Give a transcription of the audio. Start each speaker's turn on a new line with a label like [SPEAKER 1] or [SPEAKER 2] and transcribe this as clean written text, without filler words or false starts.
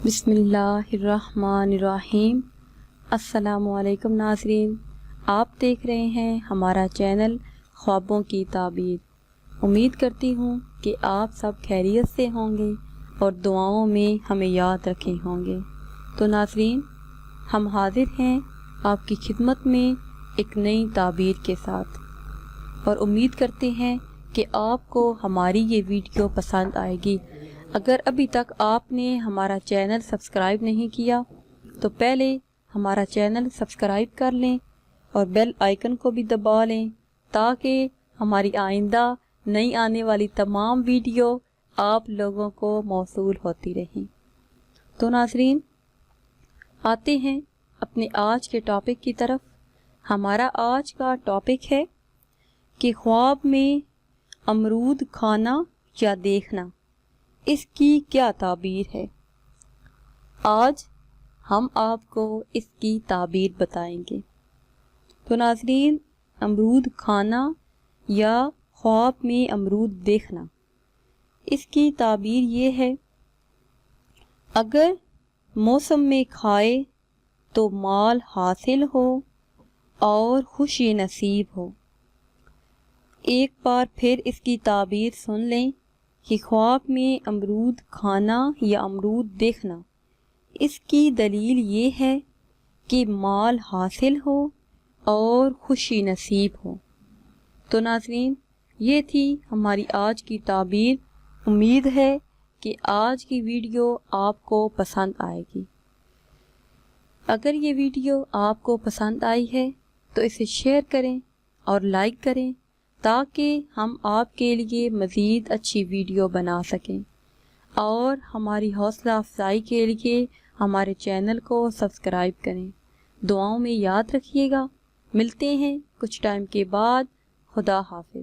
[SPEAKER 1] بسم اللہ الرحمن الرحیم۔ السلام علیکم ناظرین، آپ دیکھ رہے ہیں ہمارا چینل خوابوں کی تعبیر۔ امید کرتی ہوں کہ آپ سب خیریت سے ہوں گے اور دعاؤں میں ہمیں یاد رکھے ہوں گے۔ تو ناظرین، ہم حاضر ہیں آپ کی خدمت میں ایک نئی تعبیر کے ساتھ، اور امید کرتے ہیں کہ آپ کو ہماری یہ ویڈیو پسند آئے گی۔ اگر ابھی تک آپ نے ہمارا چینل سبسکرائب نہیں کیا تو پہلے ہمارا چینل سبسکرائب کر لیں اور بیل آئیکن کو بھی دبا لیں تاکہ ہماری آئندہ نئی آنے والی تمام ویڈیو آپ لوگوں کو موصول ہوتی رہیں۔ تو ناظرین، آتے ہیں اپنے آج کے ٹاپک کی طرف۔ ہمارا آج کا ٹاپک ہے کہ خواب میں امرود کھانا یا دیکھنا، اس کی کیا تعبیر ہے۔ آج ہم آپ کو اس کی تعبیر بتائیں گے۔ تو ناظرین، امرود کھانا یا خواب میں امرود دیکھنا، اس کی تعبیر یہ ہے: اگر موسم میں کھائے تو مال حاصل ہو اور خوشی نصیب ہو۔ ایک بار پھر اس کی تعبیر سن لیں کہ خواب میں امرود کھانا یا امرود دیکھنا، اس کی دلیل یہ ہے کہ مال حاصل ہو اور خوشی نصیب ہو۔ تو ناظرین، یہ تھی ہماری آج کی تعبیر۔ امید ہے کہ آج کی ویڈیو آپ کو پسند آئے گی۔ اگر یہ ویڈیو آپ کو پسند آئی ہے تو اسے شیئر کریں اور لائک کریں تاکہ ہم آپ کے لیے مزید اچھی ویڈیو بنا سکیں، اور ہماری حوصلہ افزائی کے لیے ہمارے چینل کو سبسکرائب کریں۔ دعاؤں میں یاد رکھیے گا۔ ملتے ہیں کچھ ٹائم کے بعد۔ خدا حافظ۔